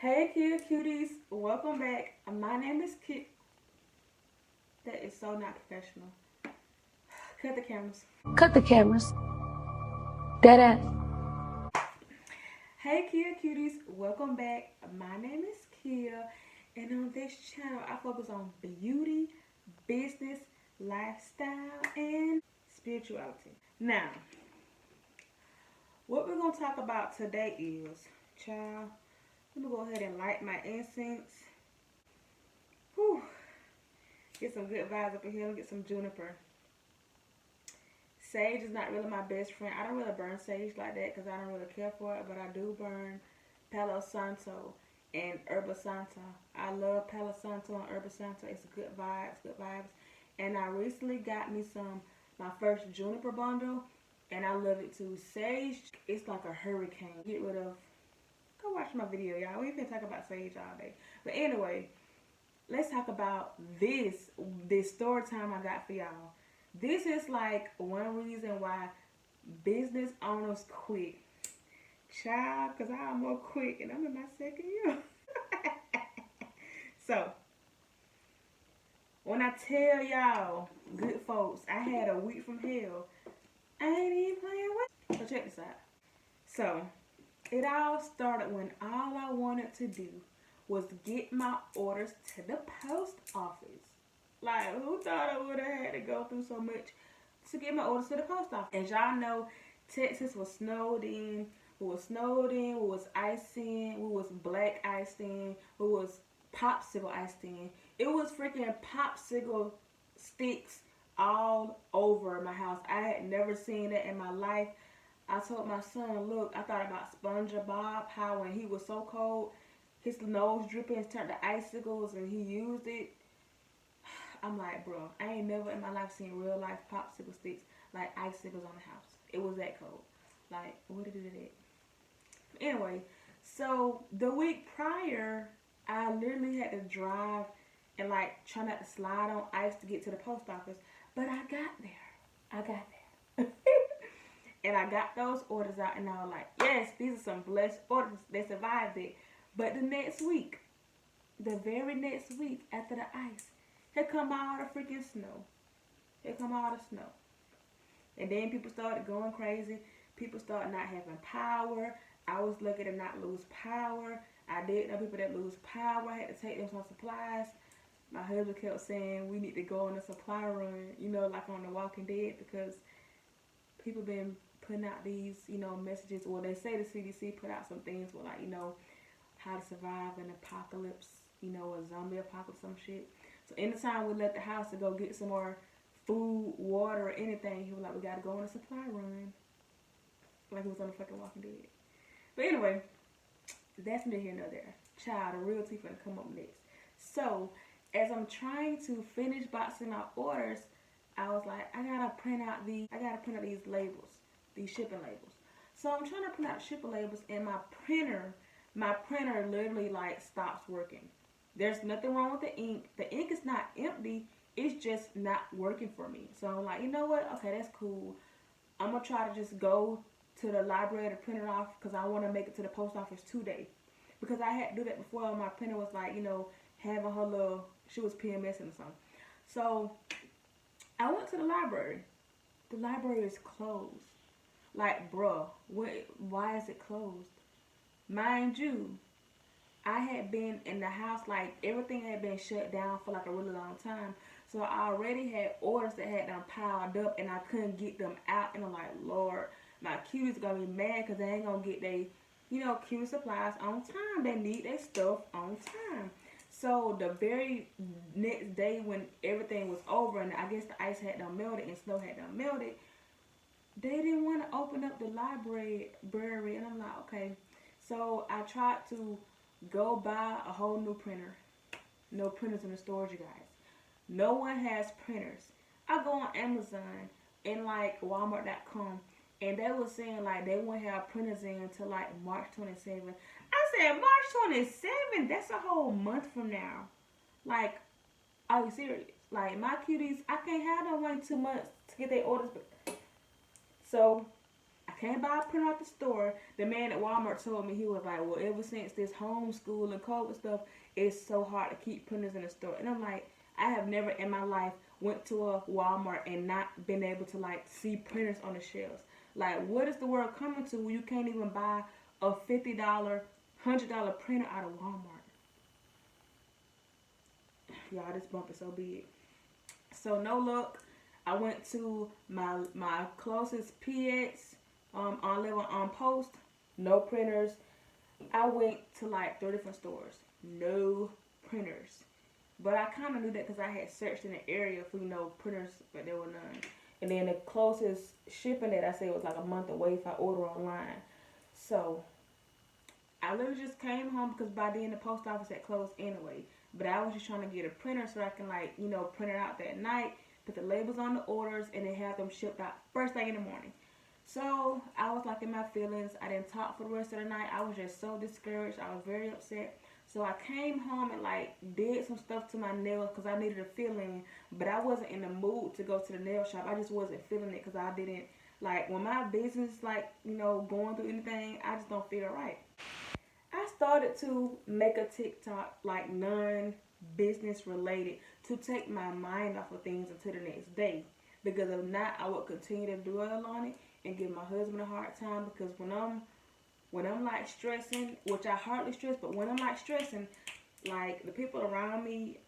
Hey Kia cuties, welcome back. My name is Kia. That is so not professional. Cut the cameras. Cut the cameras. Dead ass. Hey Kia cuties, welcome back. My name is Kia, and on this channel I focus on beauty, business, lifestyle, and spirituality. Now, what we're gonna talk about today is, child. Let me go ahead and light my incense. Whew. Get some good vibes up in here. Get some juniper. Sage is not really my best friend. I don't really burn sage like that because I don't really care for it, but I do burn Palo Santo and Herba Santa. I love Palo Santo and Herba Santa. It's good vibes, good vibes. And I recently got me my first juniper bundle, and I love it too. Sage, it's like a hurricane. Get rid of, go watch my video, y'all. We've been talking about sage all day. But anyway, let's talk about this story time I got for y'all. This is like one reason why business owners quit. Child, because I'm more quick and I'm in my second year. So, when I tell y'all, good folks, I had a week from hell, I ain't even playing with. So check this out. So, it all started when all I wanted to do was get my orders to the post office. Like, who thought I would have had to go through so much to get my orders to the post office? As y'all know, Texas was snowed in. We was snowed in. We was iced in. We was black iced in. We was popsicle iced in. It was freaking popsicle sticks all over my house. I had never seen that in my life. I told my son, look, I thought about SpongeBob, how when he was so cold, his nose drippings turned to icicles and he used it. I'm like, bro, I ain't never in my life seen real life popsicle sticks like icicles on the house. It was that cold. Like, what did it do that? Anyway, so the week prior, I literally had to drive and like try not to slide on ice to get to the post office. But I got there. And I got those orders out and I was like, yes, these are some blessed orders. They survived it. But the very next week after the ice, here come all the freaking snow. Here come all the snow. And then people started going crazy. People started not having power. I was lucky to not lose power. I did know people that lose power. I had to take them some supplies. My husband kept saying we need to go on a supply run, like on The Walking Dead, because people been putting out these, messages. Well, they say the CDC put out some things with like, how to survive an apocalypse, a zombie apocalypse, some shit. So anytime we left the house to go get some more food, water, or anything, he was like, we gotta go on a supply run. Like he was on the fucking Walking Dead. But anyway, that's neither here nor there. Child, the real tea finna come up next. So, as I'm trying to finish boxing my orders, I was like, I gotta print out these labels, these shipping labels. So I'm trying to print out shipping labels, and my printer literally like stops working. There's nothing wrong with the ink. The ink is not empty. It's just not working for me. So I'm like, you know what? Okay, that's cool. I'm going to try to just go to the library to print it off because I want to make it to the post office today. Because I had to do that before. My printer was like, having her little, she was PMSing or something. So I went to the library. The library is closed. Like, bruh, why is it closed? Mind you, I had been in the house, like everything had been shut down for like a really long time. So I already had orders that had them piled up and I couldn't get them out. And I'm like, Lord, my cuties gonna be mad because they ain't gonna get their, cutie supplies on time. They need their stuff on time. So the very next day when everything was over and I guess the ice had done melted and snow had done melted, they didn't want to open up the library. And I'm like, okay. So I tried to go buy a whole new printer. No printers in the stores, you guys. No one has printers. I go on Amazon and like Walmart.com and they were saying like they won't have printers in until like March 27th. I said, March 27th? That's a whole month from now. Like, are you serious? Like, my cuties, I can't have them wait 2 months to get their orders. So I can't buy a printer at the store. The man at Walmart told me, he was like, well, ever since this homeschool and COVID stuff, it's so hard to keep printers in the store. And I'm like, I have never in my life went to a Walmart and not been able to like see printers on the shelves. Like, what is the world coming to where you can't even buy a $50, $100 printer out of Walmart? Y'all, this bump is so big. So no luck. I went to my closest PX on post. No printers. I went to like 3 different stores. No printers. But I kind of knew that because I had searched in the area for, you know, printers, but there were none. And then the closest shipping that I said was like a month away if I order online. So I literally just came home because by then the post office had closed anyway. But I was just trying to get a printer so I can, like, you know, print it out that night, put the labels on the orders, and then have them shipped out first thing in the morning. So I was like in my feelings. I didn't talk for the rest of the night. I was just so discouraged. I was very upset. So I came home and like did some stuff to my nails because I needed a feeling, but I wasn't in the mood to go to the nail shop. I just wasn't feeling it because I didn't, like, when my business, like, you know, going through anything, I just don't feel right. I started to make a TikTok, like, non-business related, to take my mind off of things until the next day. Because if not, I would continue to dwell on it and give my husband a hard time. Because when I'm like stressing, which I hardly stress, but when I'm like stressing, like, the people around me,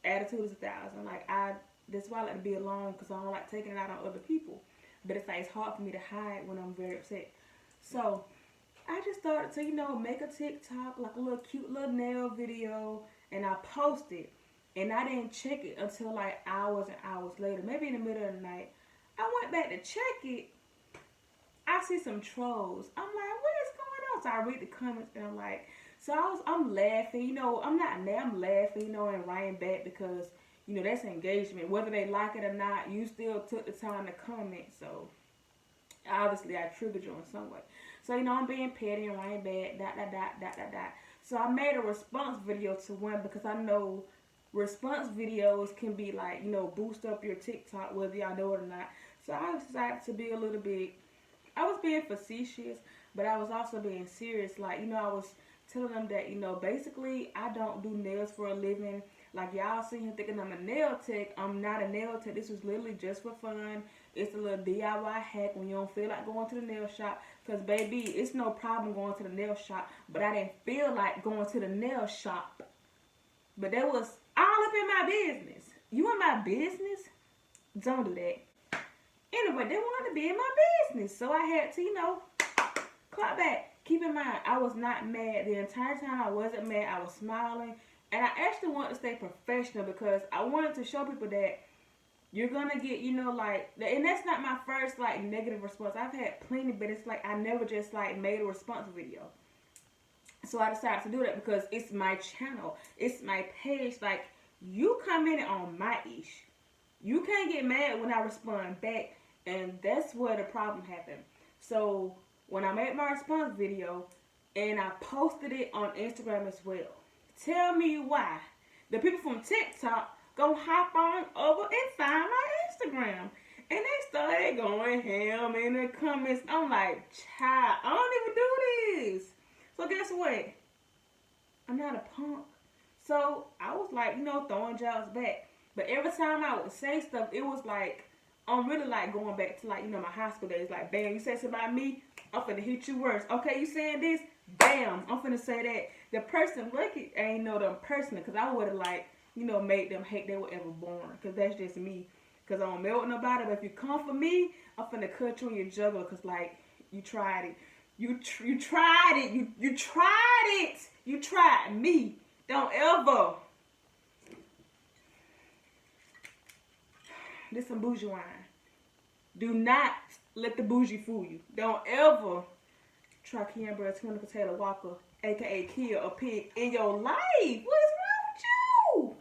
attitude is 1,000. Like, that's why I like to be alone, because I don't like taking it out on other people. But it's like, it's hard for me to hide when I'm very upset. So I just started to, you know, make a TikTok, like a little cute little nail video, and I posted. And I didn't check it until like hours and hours later, maybe in the middle of the night. I went back to check it. I see some trolls. I'm like, what is going on? So I read the comments and I'm like, I'm laughing, you know, I'm not mad, I'm laughing, you know, and writing back because, you know, that's engagement. Whether they like it or not, you still took the time to comment. So obviously I triggered you in some way. So, you know, I'm being petty and writing back, ... So I made a response video to one because I know response videos can be like, you know, boost up your TikTok, whether y'all know it or not. So I decided to be a little bit, I was being facetious, but I was also being serious. Like, you know, I was telling them that, you know, basically I don't do nails for a living. Like, y'all see him thinking I'm a nail tech. I'm not a nail tech. This was literally just for fun. It's a little DIY hack when you don't feel like going to the nail shop. Because, baby, it's no problem going to the nail shop. But I didn't feel like going to the nail shop. But that was all up in my business. You in my business? Don't do that. Anyway, they wanted to be in my business. So I had to, you know, clap back. Keep in mind, I was not mad. The entire time I wasn't mad. I was smiling. And I actually wanted to stay professional because I wanted to show people that you're going to get, you know, like, and that's not my first, like, negative response. I've had plenty, but it's like I never just, like, made a response video. So I decided to do that because it's my channel. It's my page. Like, you commented on my ish. You can't get mad when I respond back, and that's where the problem happened. So when I made my response video, and I posted it on Instagram as well, tell me why the people from TikTok gonna hop on over and find my Instagram. And they started going ham in the comments. I'm like, child, I don't even do this. So guess what? I'm not a punk. So I was like, you know, throwing jobs back. But every time I would say stuff, it was like, I'm really like going back to, like, you know, my high school days. Like, bam, you said something about me, I'm finna hit you worse. Okay, you saying this? Bam, I'm finna say that. The person looking ain't know them personally, because I would have, like, you know, made them hate they were ever born. Because that's just me. Because I don't melt with nobody. But if you come for me, I'm finna cut you in your jugular. Because, like, you tried it. You tried it. You tried it. You tried me. Don't ever. This some bougie wine. Do not let the bougie fool you. Don't ever try Cambria Clinical Taylor Walker, a.k.a. Kia, a pig, in your life. What is wrong with you?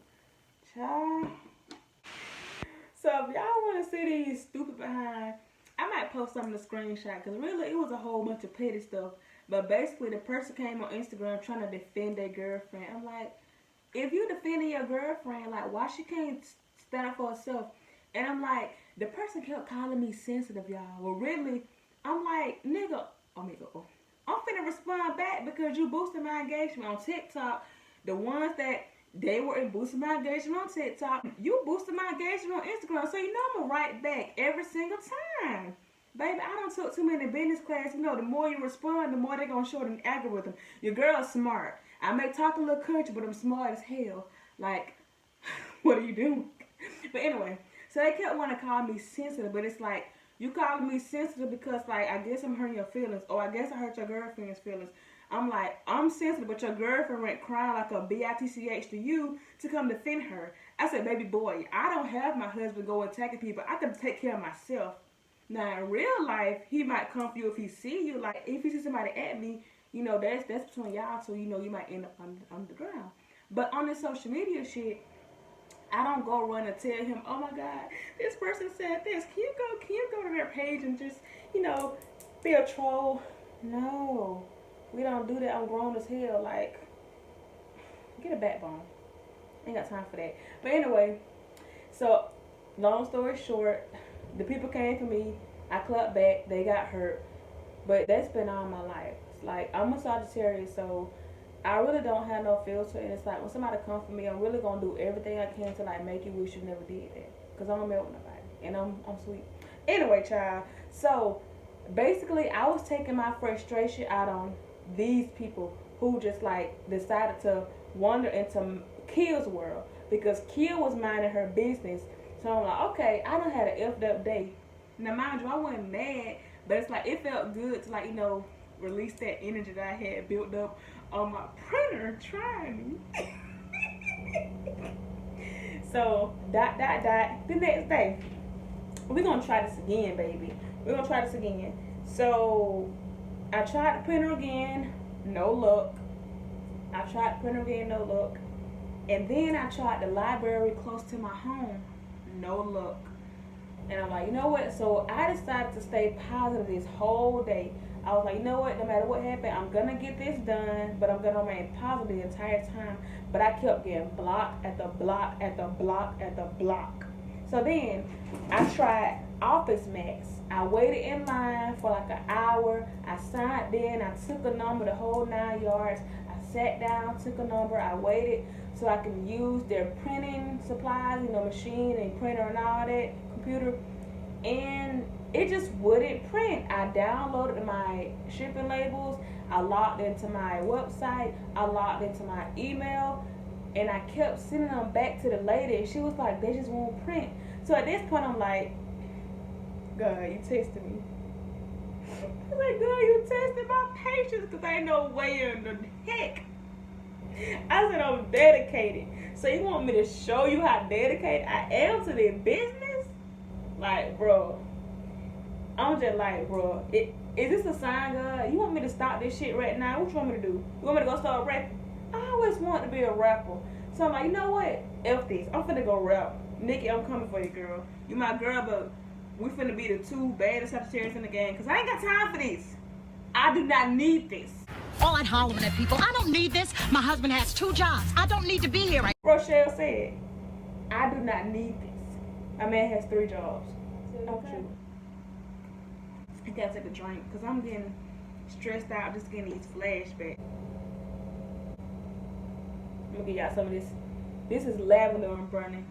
Child. So if y'all want to see these stupid behind, I might post some of the screenshot, because really it was a whole bunch of petty stuff. But basically the person came on Instagram trying to defend their girlfriend. I'm like, if you defending your girlfriend, like, why she can't stand up for herself? And I'm like, The person kept calling me sensitive, y'all. Well, really, I'm like, nigga, oh, I'm finna respond back because you boosted my engagement on TikTok. The ones that they were in boosting my engagement on TikTok, you boosted my engagement on Instagram. So you know I'm gonna write back every single time. Baby, I don't took too many business class. You know, the more you respond, the more they gonna show the algorithm. Your girl's smart. I may talk a little country, but I'm smart as hell. Like, what are you doing? But anyway, so they kept wanting to call me sensitive, but it's like, you calling me sensitive because, like, I guess I'm hurting your feelings, or I guess I hurt your girlfriend's feelings. I'm like, I'm sensitive, but your girlfriend went crying like a bitch to you to come defend her. I said, baby boy, I don't have my husband go attacking people. I can take care of myself. Now, in real life, he might come for you if he see you. Like, if he see somebody at me, you know, that's between y'all two. You know, you might end up on the ground. But on this social media shit, I don't go run and tell him, oh my God, this person said this. Can you go to their page and just, you know, be a troll? No, we don't do that. I'm grown as hell. Like, get a backbone. Ain't got time for that. But anyway, so long story short, the people came for me. I clapped back. They got hurt. But that's been all my life. It's like, I'm a Sagittarius, so I really don't have no filter, and it's like when somebody come for me, I'm really gonna do everything I can to like make you wish you never did that, cause I don't mess with nobody, and I'm sweet. Anyway, child. So basically, I was taking my frustration out on these people who just like decided to wander into Kia's world because Kia was minding her business. So I'm like, okay, I done had an effed up day. Now mind you, I wasn't mad, but it's like it felt good to like, you know, release that energy that I had built up on my printer trying me. So dot the next day, we're gonna try this again, baby. We're gonna try this again. So I tried the printer again, no luck. I tried the printer again, no luck. And then I tried the library close to my home, no luck. And I'm like, you know what? So I decided to stay positive this whole day. I was like, you know what? No matter what happened, I'm going to get this done, but I'm going to remain positive the entire time. But I kept getting blocked at the block, at the block, at the block. So then I tried Office Max. I waited in line for like an hour. I signed in. I took a number the whole 9 yards. I sat down, took a number. I waited so I can use their printing supplies, you know, machine and printer and all that, computer. And it just wouldn't print. I downloaded my shipping labels. I logged into my website. I logged into my email. And I kept sending them back to the lady. And she was like, they just won't print. So at this point, I'm like, God, you tested me. I was like, God, you tested my patience because ain't no way in the heck. I said, I'm dedicated. So you want me to show you how dedicated I am to this business? Like, bro. I'm just like, bro, is this a sign, God? You want me to stop this shit right now? What you want me to do? You want me to go start rapping? I always wanted to be a rapper. So I'm like, you know what? F this. I'm finna go rap. Nikki, I'm coming for you, girl. You my girl, but we finna be the two baddest Sagittarius in the game. Because I ain't got time for this. I do not need this. All that hollering at people. I don't need this. My husband has 2 jobs. I don't need to be here. Rochelle said, I do not need this. My man has 3 jobs. Okay. I gotta take a drink because I'm getting stressed out just getting these flashbacks. I'm gonna give y'all some of this. This is lavender I'm burning.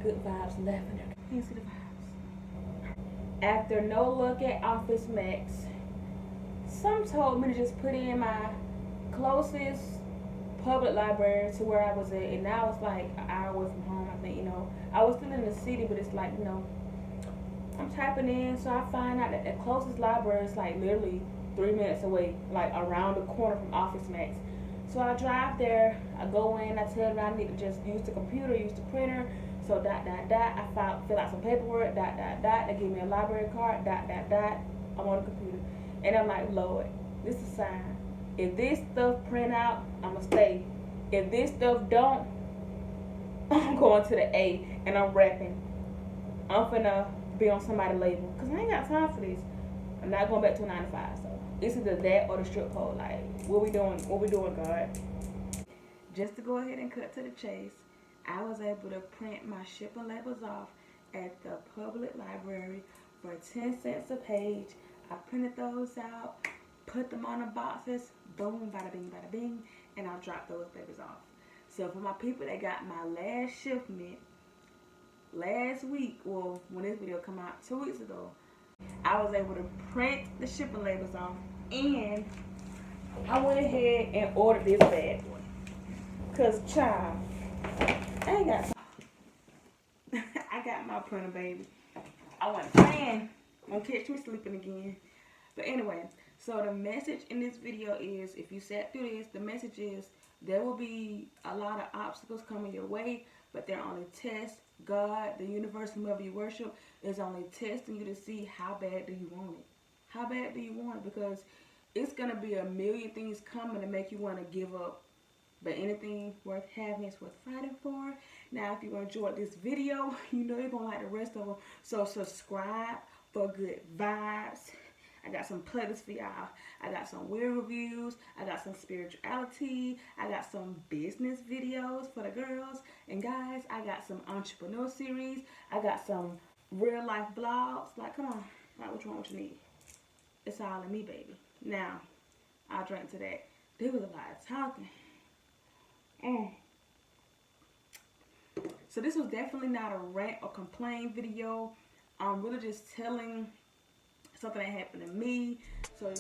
Good vibes, lavender. Can you see the vibes? After no luck at Office Max, some told me to just put in my closest public library to where I was at, and now it's like an hour away from home. I think, you know, I was still in the city, but it's like, you know, I'm typing in, so I find out that the closest library is like literally 3 minutes away, like around the corner from Office Max. So I drive there, I go in, I tell them I need to just use the computer, use the printer. So I fill out some paperwork, they give me a library card, I'm on the computer. And I'm like, Lord, this is a sign. If this stuff print out, I'ma stay. If this stuff don't, I'm going to the A and I'm rapping. I'm finna be on somebody's label. Cause I ain't got time for this. I'm not going back to a 9 to 5, so it's either that or the strip pole. Like, what we doing, God? Just to go ahead and cut to the chase, I was able to print my shipping labels off at the public library for 10 cents a page. I printed those out, put them on the boxes, boom, bada bing, and I dropped those babies off. So for my people that got my last shipment last week, well, when this video come out 2 weeks ago, I was able to print the shipping labels off, and I went ahead and ordered this bad boy. Cause child, I ain't got time. I got my printer, baby. I wasn't playing. Won't catch me sleeping again. But anyway, so the message in this video is, if you sat through this, the message is there will be a lot of obstacles coming your way, but they're only tests. God, the universe, whomever you worship, is only testing you to see how bad do you want it. How bad do you want it? Because it's going to be a million things coming to make you want to give up. But anything worth having is worth fighting for. Now, if you enjoyed this video, you know you're going to like the rest of them. So subscribe for good vibes. I got some playlists for y'all. I got some weird reviews. I got some spirituality. I got some business videos for the girls and guys. I got some entrepreneur series. I got some real life vlogs. Like, come on. Like, which one would you need? It's all in me, baby. Now, I'll drink to that. There was a lot of talking. So this was definitely not a rant or complain video. I'm really just telling something that happened to me. So